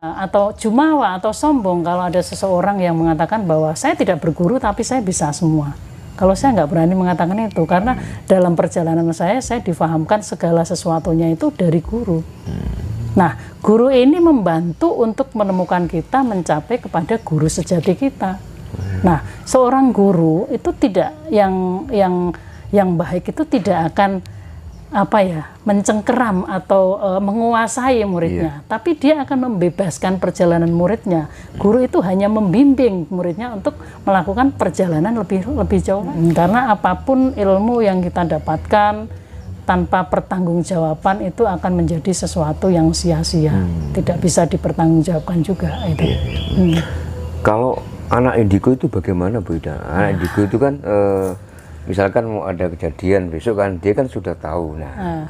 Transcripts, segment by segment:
atau jumawa atau sombong kalau ada seseorang yang mengatakan bahwa saya tidak berguru tapi saya bisa semua. Kalau saya nggak berani mengatakan itu, karena dalam perjalanan saya difahamkan segala sesuatunya itu dari guru. Nah, guru ini membantu untuk menemukan kita mencapai kepada guru sejati kita. Nah, seorang guru itu tidak yang baik itu tidak akan mencengkeram atau menguasai muridnya, tapi dia akan membebaskan perjalanan muridnya. Guru itu hanya membimbing muridnya untuk melakukan perjalanan lebih jauh. Karena apapun ilmu yang kita dapatkan tanpa pertanggungjawaban itu akan menjadi sesuatu yang sia-sia, tidak bisa dipertanggungjawabkan juga itu. Kalau anak indigo itu bagaimana, Bu Ida? Anak indigo itu kan misalkan mau ada kejadian besok kan, dia kan sudah tahu.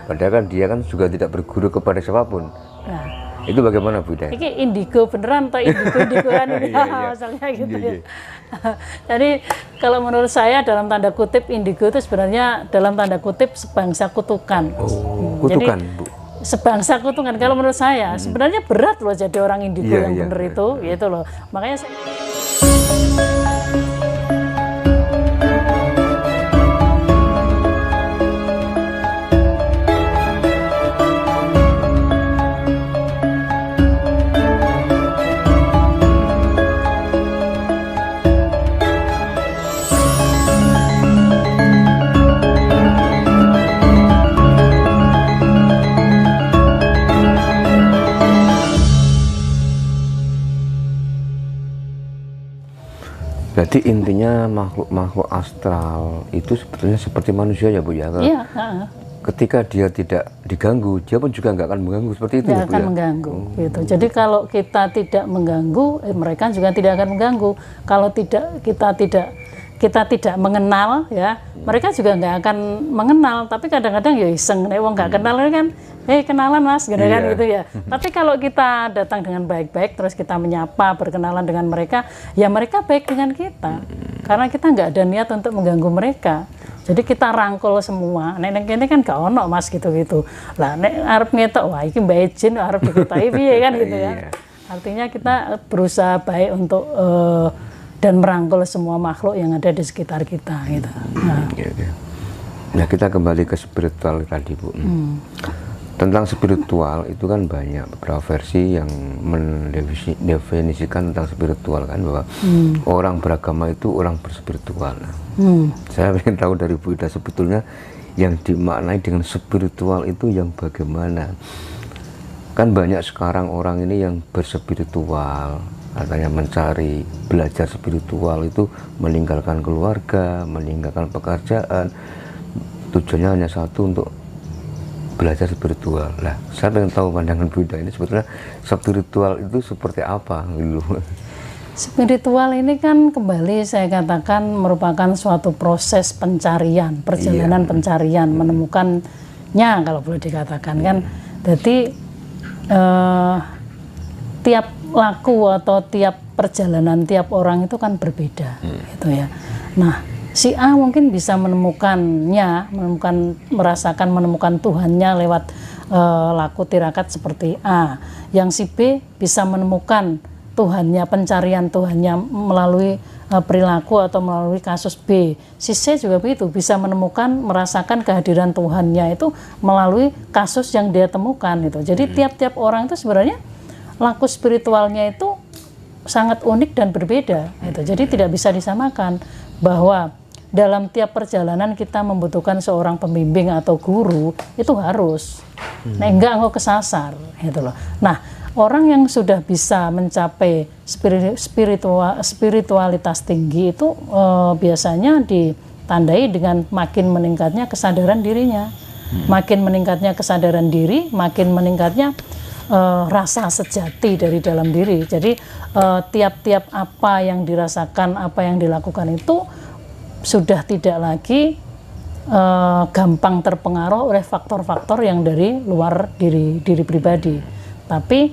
Padahal kan dia kan juga tidak berguru kepada siapapun. Itu bagaimana, Bu Ida? Ini indigo beneran atau indigo-indigoan ini? Masalahnya gitu ya. Jadi kalau menurut saya dalam tanda kutip indigo itu sebenarnya dalam tanda kutip sebangsa kutukan. Kutukan, jadi, Bu? Sebangsa kutukan. Kalau menurut saya sebenarnya berat loh jadi orang indigo yang bener itu, gitu loh. Makanya saya... Jadi intinya makhluk astral itu sebetulnya seperti manusia ya, Bu ya? Iya. Ketika dia tidak diganggu, dia pun juga nggak akan mengganggu, seperti itu ya, Bu? Nggak akan mengganggu, gitu. Jadi kalau kita tidak mengganggu, mereka juga tidak akan mengganggu. Kalau kita tidak mengenal, ya mereka juga nggak akan mengenal. Tapi kadang-kadang ya iseng, wong nggak kenal kan, kenalan mas, gitu kan gitu ya. Tapi kalau kita datang dengan baik-baik, terus kita menyapa, berkenalan dengan mereka, ya mereka baik dengan kita. Karena kita nggak ada niat untuk mengganggu mereka. Jadi kita rangkul semua. Nek ini kan gak ono mas gitu-gitu. Lah nek arep ngetok, wah iki mbak Ejin arep diketahui piye kan gitu ya. Artinya kita berusaha baik untuk dan merangkul semua makhluk yang ada di sekitar kita gitu. Nah, kita kembali ke spiritual tadi, Bu. Tentang spiritual itu kan banyak beberapa versi yang mendefinisikan tentang spiritual kan, bahwa orang beragama itu orang berspiritual. Saya ingin tahu dari Bu Ida sebetulnya yang dimaknai dengan spiritual itu yang bagaimana? Kan banyak sekarang orang ini yang berspiritual, katanya mencari belajar spiritual itu meninggalkan keluarga, meninggalkan pekerjaan, tujuannya hanya satu, untuk belajar spiritual. Lah, saya ingin tahu pandangan Bu Ida ini sebetulnya spiritual itu seperti apa gitu. Spiritual ini kan kembali saya katakan merupakan suatu proses pencarian, perjalanan pencarian, menemukannya kalau boleh dikatakan kan. Jadi tiap laku atau tiap perjalanan tiap orang itu kan berbeda, gitu ya. Nah, si A mungkin bisa menemukannya, menemukan Tuhannya lewat laku tirakat seperti A. Yang si B bisa menemukan Tuhannya, pencarian Tuhannya melalui perilaku atau melalui kasus B. Si C juga begitu, bisa merasakan kehadiran Tuhannya itu melalui kasus yang dia temukan itu. Jadi tiap-tiap orang itu sebenarnya laku spiritualnya itu sangat unik dan berbeda gitu. Jadi tidak bisa disamakan, bahwa dalam tiap perjalanan kita membutuhkan seorang pembimbing atau guru itu harus. Nah, enggak kok kesasar gitu loh. Nah, orang yang sudah bisa mencapai spiritualitas tinggi itu biasanya ditandai dengan makin meningkatnya kesadaran dirinya. Makin meningkatnya kesadaran diri, makin meningkatnya rasa sejati dari dalam diri. Jadi tiap-tiap apa yang dirasakan, apa yang dilakukan itu sudah tidak lagi gampang terpengaruh oleh faktor-faktor yang dari luar diri pribadi. Tapi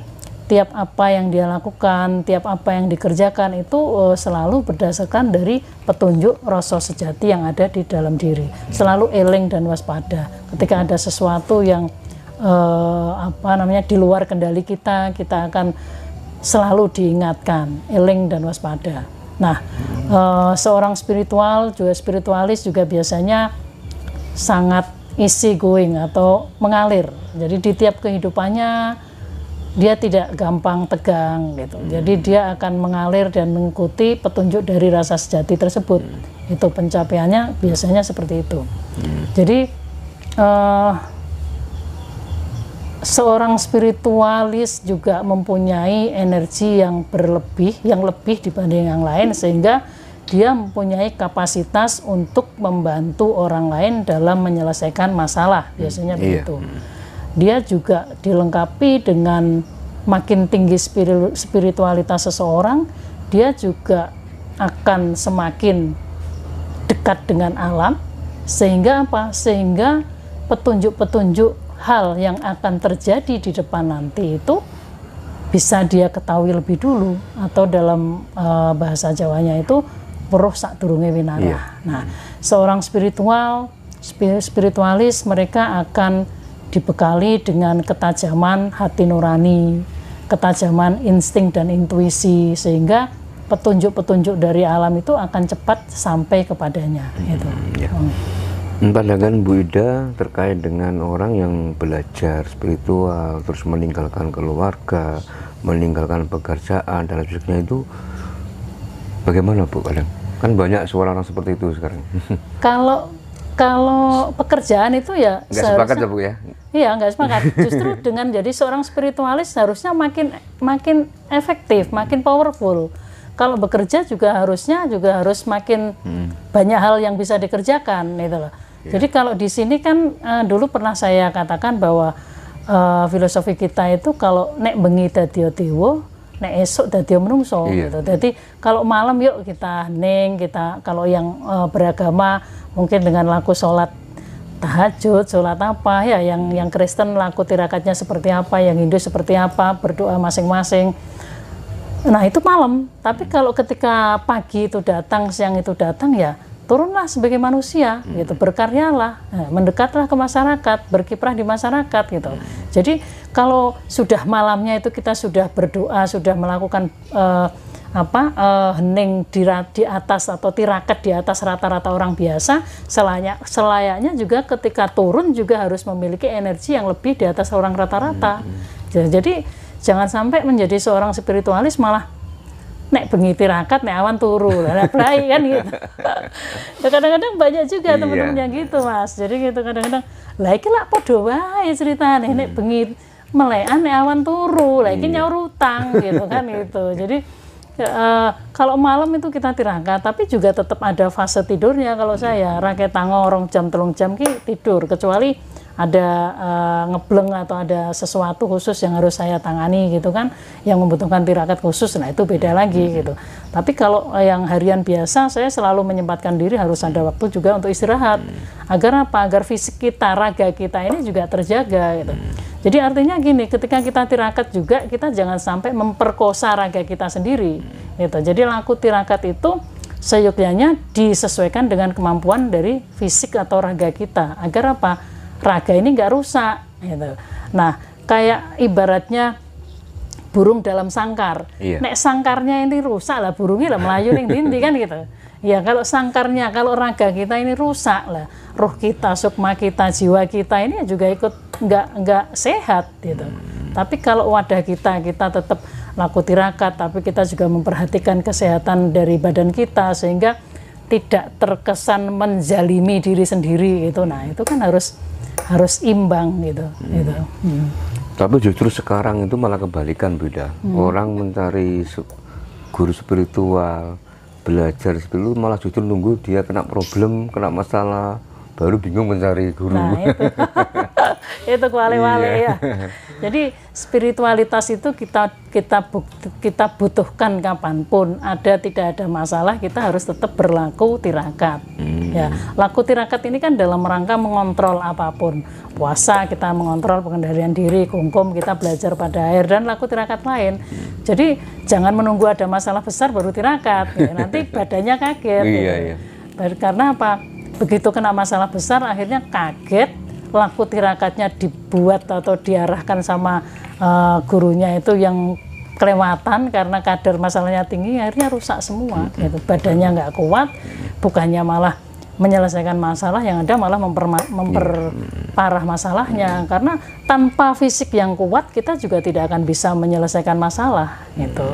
tiap apa yang dia lakukan, tiap apa yang dikerjakan itu selalu berdasarkan dari petunjuk rasa sejati yang ada di dalam diri. Selalu eling dan waspada. Ketika ada sesuatu yang di luar kendali kita, kita akan selalu diingatkan, eling dan waspada. Nah, seorang spiritualis juga biasanya sangat easy going atau mengalir. Jadi di tiap kehidupannya dia tidak gampang tegang gitu. Jadi dia akan mengalir dan mengikuti petunjuk dari rasa sejati tersebut. Itu pencapaiannya biasanya seperti itu. Jadi seorang spiritualis juga mempunyai energi yang berlebih, yang lebih dibanding yang lain, sehingga dia mempunyai kapasitas untuk membantu orang lain dalam menyelesaikan masalah, biasanya begitu. Dia juga dilengkapi dengan makin tinggi spiritualitas seseorang, dia juga akan semakin dekat dengan alam, sehingga apa? Sehingga petunjuk-petunjuk hal yang akan terjadi di depan nanti itu bisa dia ketahui lebih dulu, atau dalam bahasa Jawanya itu weruh sadurunge winarah. Nah, seorang spiritualis mereka akan dibekali dengan ketajaman hati nurani, ketajaman insting dan intuisi, sehingga petunjuk-petunjuk dari alam itu akan cepat sampai kepadanya. Gitu. Pandangan Bu Ida terkait dengan orang yang belajar spiritual, terus meninggalkan keluarga, meninggalkan pekerjaan dan sebagainya, itu bagaimana Bu? Kan banyak suara orang seperti itu sekarang. Kalau pekerjaan itu ya nggak sepakat ya Bu ya? Iya, nggak sepakat. Justru dengan jadi seorang spiritualis harusnya makin efektif, makin powerful. Kalau bekerja juga harus makin banyak hal yang bisa dikerjakan, gitu loh. Jadi kalau di sini kan dulu pernah saya katakan bahwa filosofi kita itu kalau nek bengi dadio dewa, nek esok dadio menungso, gitu. Jadi kalau malam yuk kita hening, kita kalau yang beragama mungkin dengan laku sholat tahajud, sholat apa ya, yang Kristen laku tirakatnya seperti apa, yang Hindu seperti apa, berdoa masing-masing. Nah itu malam. Tapi kalau ketika pagi itu datang, siang itu datang, ya turunlah sebagai manusia, gitu, berkaryalah, mendekatlah ke masyarakat, berkiprah di masyarakat, gitu. Jadi kalau sudah malamnya itu kita sudah berdoa, sudah melakukan hening di atas atau tirakat di atas rata-rata orang biasa, selayaknya juga ketika turun juga harus memiliki energi yang lebih di atas orang rata-rata. Jadi jangan sampai menjadi seorang spiritualis malah nek bengi tirakat, nek awan turu lah play kan gitu. Kadang-kadang banyak juga teman-teman yang gitu, Mas. Jadi gitu kadang-kadang lah iki lak padha wae ceritane, nek bengi melekan nek awan turu, lah iki nyaur utang gitu kan gitu. Jadi kalau malam itu kita tirakat, tapi juga tetap ada fase tidurnya. Kalau saya rakyat tangorong jam 3 jam ki tidur, kecuali ada ngebleng atau ada sesuatu khusus yang harus saya tangani gitu kan, yang membutuhkan tirakat khusus, nah itu beda lagi gitu. Tapi kalau yang harian biasa, saya selalu menyempatkan diri harus ada waktu juga untuk istirahat. Agar apa? Agar fisik kita, raga kita ini juga terjaga gitu. Jadi artinya gini, ketika kita tirakat juga kita jangan sampai memperkosa raga kita sendiri gitu. Jadi laku tirakat itu seyogyanya disesuaikan dengan kemampuan dari fisik atau raga kita, agar apa? Raga ini nggak rusak gitu. Nah, kayak ibaratnya burung dalam sangkar. Nek sangkarnya ini rusak lah, burungnya lah melayu ning dindi kan gitu. Ya kalau sangkarnya, kalau raga kita ini rusak lah, roh kita, sukma kita, jiwa kita ini juga ikut nggak sehat gitu. Tapi kalau wadah kita tetap laku tirakat, tapi kita juga memperhatikan kesehatan dari badan kita sehingga tidak terkesan menzalimi diri sendiri gitu. Nah itu kan harus imbang gitu. Tapi justru sekarang itu malah kebalikan, beda. Orang mencari guru spiritual, belajar spiritual, malah justru nunggu dia kena problem, kena masalah, baru bingung mencari guru. Nah itu itu kuali-wali ya. Jadi spiritualitas itu kita butuhkan kapanpun, ada tidak ada masalah, kita harus tetap berlaku tirakat. Ya, laku tirakat ini kan dalam rangka mengontrol apapun. Puasa kita mengontrol pengendalian diri, kungkum kita belajar pada air, dan laku tirakat lain. Jadi jangan menunggu ada masalah besar baru tirakat, ya, nanti badannya kaget. Karena apa? Begitu kena masalah besar akhirnya kaget, laku tirakatnya dibuat atau diarahkan sama gurunya itu yang kelewatan karena kadar masalahnya tinggi, akhirnya rusak semua. Gitu. Badannya nggak kuat, bukannya malah menyelesaikan masalah, yang ada malah memperparah masalahnya. Karena tanpa fisik yang kuat kita juga tidak akan bisa menyelesaikan masalah. Gitu.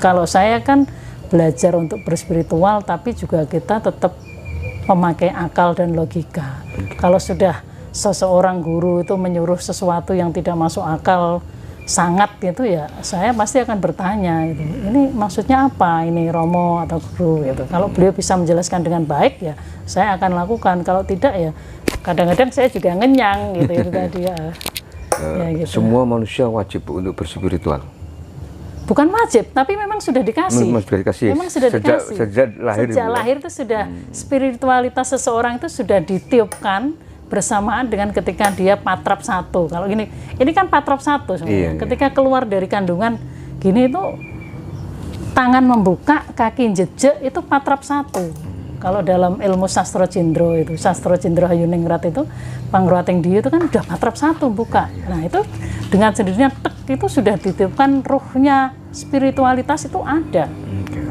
Kalau saya kan belajar untuk berspiritual, tapi juga kita tetap memakai akal dan logika. Kalau sudah seseorang guru itu menyuruh sesuatu yang tidak masuk akal sangat gitu ya, saya pasti akan bertanya gitu, ini maksudnya apa ini Romo atau guru gitu. Kalau beliau bisa menjelaskan dengan baik ya saya akan lakukan, kalau tidak ya kadang-kadang saya juga ngenyang gitu itu tadi ya. Ya gitu. Semua manusia wajib untuk berspiritual. Bukan wajib, tapi memang sudah dikasih. Memang sudah dikasih. Memang sudah dikasih. Sejak lahir. Sejak lahir itu sudah spiritualitas seseorang itu sudah ditiupkan bersamaan dengan ketika dia patrap satu. Kalau ini kan patrap satu sebenarnya. Ketika keluar dari kandungan gini itu tangan membuka, kaki jejak itu patrap satu. Kalau dalam ilmu sastra Cindro itu, sastra Cindro Hayuningrat itu, Pangruating Diyu itu kan udah patrap satu buka. Nah itu dengan sendirinya tek itu sudah ditiupkan ruhnya, spiritualitas itu ada.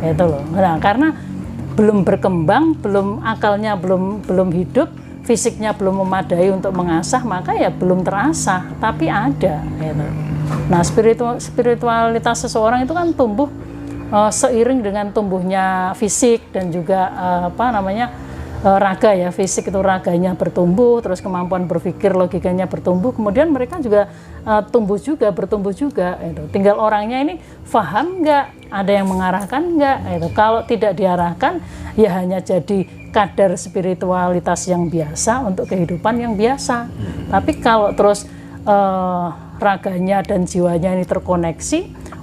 Itu loh. Nah karena belum berkembang, belum akalnya belum hidup, fisiknya belum memadai untuk mengasah, maka ya belum terasah, tapi ada. Gitu. Nah, spiritualitas seseorang itu kan tumbuh seiring dengan tumbuhnya fisik dan juga raga ya. Fisik itu raganya bertumbuh, terus kemampuan berpikir logikanya bertumbuh, kemudian mereka juga bertumbuh juga. Gitu. Tinggal orangnya ini paham nggak, ada yang mengarahkan nggak. Gitu. Kalau tidak diarahkan, ya hanya jadi kadar spiritualitas yang biasa untuk kehidupan yang biasa. Tapi kalau terus raganya dan jiwanya ini terkoneksi,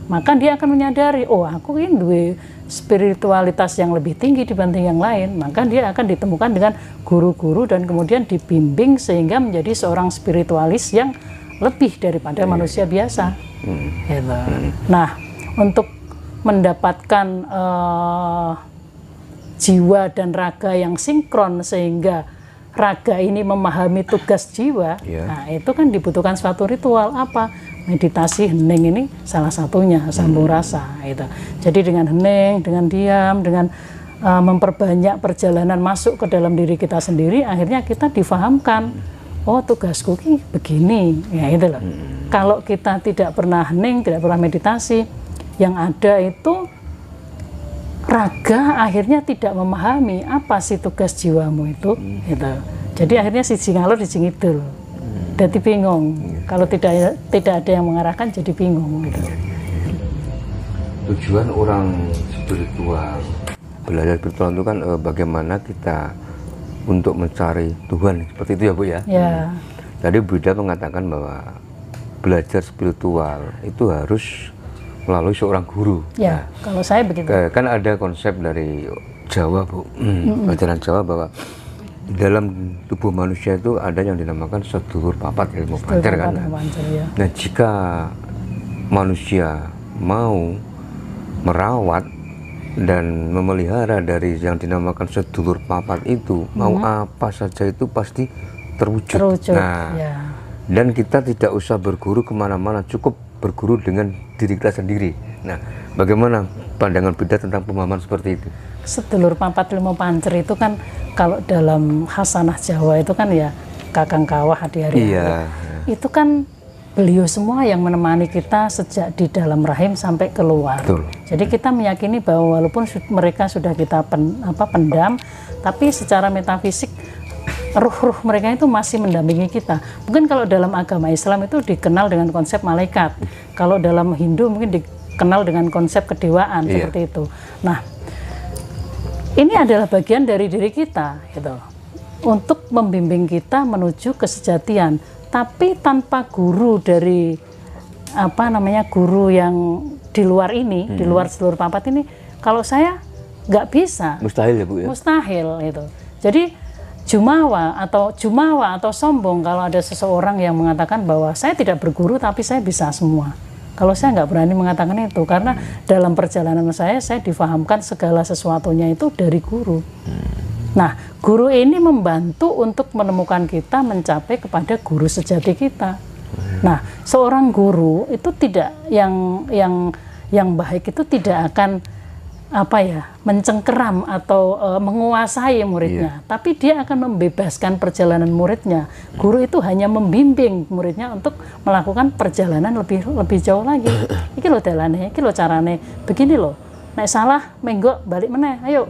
maka dia akan menyadari, oh aku ini dua spiritualitas yang lebih tinggi dibanding yang lain. Maka dia akan ditemukan dengan guru-guru dan kemudian dibimbing sehingga menjadi seorang spiritualis yang lebih daripada manusia biasa. Gitu. Nah, untuk mendapatkan jiwa dan raga yang sinkron sehingga raga ini memahami tugas jiwa, nah itu kan dibutuhkan suatu ritual apa? Meditasi hening ini salah satunya, sambung rasa itu. Jadi dengan hening, dengan diam, dengan memperbanyak perjalanan masuk ke dalam diri kita sendiri, akhirnya kita difahamkan, oh tugasku ini begini, ya itu loh. Kalau kita tidak pernah hening, tidak pernah meditasi, yang ada itu raga akhirnya tidak memahami apa sih tugas jiwamu itu. Gitu. Jadi akhirnya si ngalor di ngidul. Jadi bingung. Kalau tidak ada yang mengarahkan jadi bingung. Gitu. Tujuan orang spiritual, belajar spiritual itu kan bagaimana kita untuk mencari Tuhan, seperti itu ya Bu ya. Ya. Tadi Bu Ida mengatakan bahwa belajar spiritual itu harus melalui seorang guru. Ya, nah, kalau saya begitu. Kan ada konsep dari Jawa Bu, ajaran Jawa bahwa dalam tubuh manusia itu ada yang dinamakan sedulur papat ilmu pancer kan. Ya. Nah jika manusia mau merawat dan memelihara dari yang dinamakan sedulur papat itu, mau apa saja itu pasti terwujud. Nah, dan kita tidak usah berguru kemana-mana, cukup berguru dengan diri kita sendiri. Nah, bagaimana pandangan Bida tentang pemahaman seperti itu? Sedulur papat ilmu pancer itu kan kalau dalam khasanah Jawa itu kan ya Kakang Kawah Adi-Hari. Iya. Itu kan beliau semua yang menemani kita sejak di dalam rahim sampai keluar. Betul. Jadi kita meyakini bahwa walaupun mereka sudah kita pendam, tapi secara metafisik ruh-ruh mereka itu masih mendampingi kita. Mungkin kalau dalam agama Islam itu dikenal dengan konsep malaikat. Kalau dalam Hindu mungkin dikenal dengan konsep kedewaan, seperti itu. Nah, ini adalah bagian dari diri kita, gitu, untuk membimbing kita menuju kesejatian. Tapi tanpa guru dari guru yang di luar ini, di luar sedulur papat ini, kalau saya nggak bisa. Mustahil ya Bu ya? Mustahil itu. Jadi jumawa atau sombong kalau ada seseorang yang mengatakan bahwa saya tidak berguru tapi saya bisa semua. Kalau saya nggak berani mengatakan itu, karena dalam perjalanan saya difahamkan segala sesuatunya itu dari guru. Nah, guru ini membantu untuk menemukan kita mencapai kepada guru sejati kita. Nah, seorang guru itu tidak yang baik itu tidak akan mencengkeram atau menguasai muridnya, tapi dia akan membebaskan perjalanan muridnya. Guru itu hanya membimbing muridnya untuk melakukan perjalanan lebih jauh lagi. Iki lo dalane, iki lo carane, begini lo. Nek salah menggok balik meneh, ayo.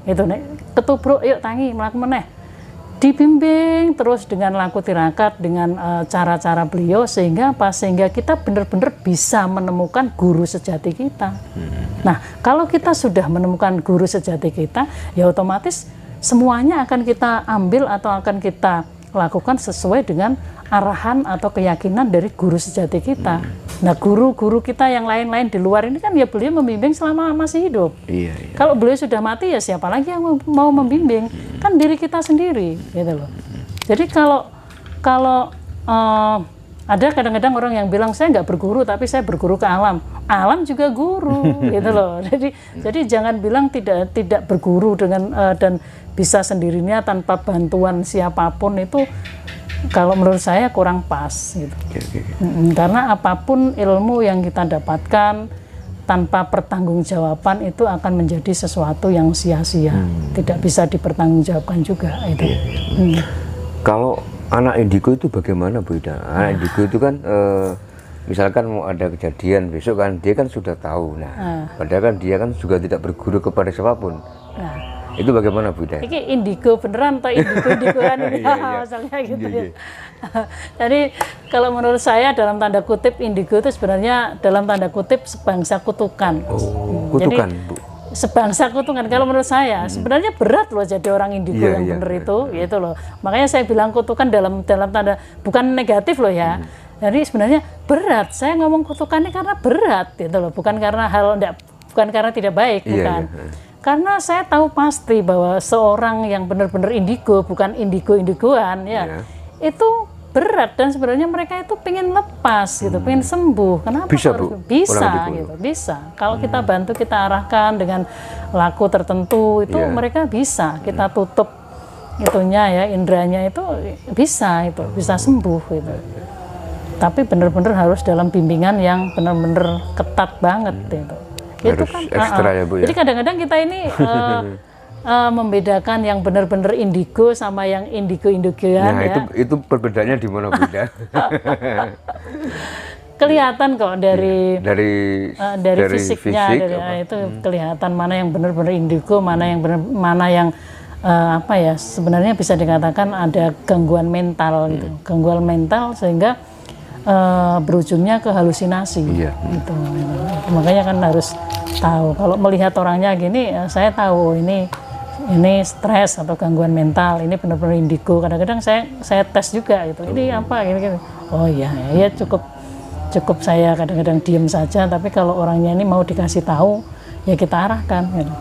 Itu nek ketubruk, yuk tangi melaku meneh. Dibimbing terus dengan laku tirakat, dengan cara-cara beliau, sehingga kita benar-benar bisa menemukan guru sejati kita. Nah, kalau kita sudah menemukan guru sejati kita, ya otomatis semuanya akan kita ambil atau akan kita lakukan sesuai dengan arahan atau keyakinan dari guru sejati kita. Nah, guru-guru kita yang lain-lain di luar ini kan ya beliau membimbing selama masih hidup. Iya. Kalau beliau sudah mati ya siapa lagi yang mau membimbing? Kan diri kita sendiri, gitu loh. Jadi kalau ada kadang-kadang orang yang bilang saya nggak berguru tapi saya berguru ke alam. Alam juga guru, gitu loh. Jadi jangan bilang tidak berguru dan bisa sendirinya tanpa bantuan siapapun, itu kalau menurut saya kurang pas gitu. Karena apapun ilmu yang kita dapatkan tanpa pertanggungjawaban itu akan menjadi sesuatu yang sia-sia, tidak bisa dipertanggungjawabkan juga itu. Kalau anak indigo itu bagaimana, Bu Ida? Anak indigo itu kan misalkan mau ada kejadian besok kan dia kan sudah tahu. Padahal kan dia kan juga tidak berguru kepada siapapun. Itu bagaimana, Bu Ida? Ini indigo beneran atau indigo-indigoan ini masalahnya gitu ya. Jadi kalau menurut saya dalam tanda kutip indigo itu sebenarnya dalam tanda kutip sebangsa kutukan. Kutukan, jadi, Bu. Sebangsa kutukan. Kalau menurut saya sebenarnya berat loh jadi orang indigo yang bener itu, gitu loh. Makanya saya bilang kutukan dalam tanda bukan negatif loh ya. Jadi sebenarnya berat. Saya ngomong kutukan ini karena berat gitu loh, bukan karena bukan karena tidak baik, bukan. Karena saya tahu pasti bahwa seorang yang benar-benar indigo, bukan indigo-indigoan ya, itu berat dan sebenarnya mereka itu pengen lepas gitu, pengen sembuh. Kenapa? Bisa, Bu? Bisa gitu, bisa. Kalau kita bantu, kita arahkan dengan laku tertentu itu mereka bisa. Kita tutup itunya ya, indranya itu bisa sembuh gitu. Tapi benar-benar harus dalam bimbingan yang benar-benar ketat banget gitu. Harus itu kan ekstra ya, Bu, ya? Jadi kadang-kadang kita ini membedakan yang benar-benar indigo sama yang indigo-indigoan. Nah, itu perbedaannya di mana, Bu Ida? Kelihatan kok dari fisiknya, fisik, itu kelihatan mana yang benar-benar indigo, mana yang sebenarnya bisa dikatakan ada gangguan mental gitu, gangguan mental sehingga berujungnya ke halusinasi. Gitu. Makanya kan harus tahu. Kalau melihat orangnya gini, saya tahu ini stres atau gangguan mental. Ini benar-benar indigo. Kadang-kadang saya tes juga gitu. Ini apa? Gini. Oh iya, ya cukup saya kadang-kadang diem saja. Tapi kalau orangnya ini mau dikasih tahu, ya kita arahkan. Gitu.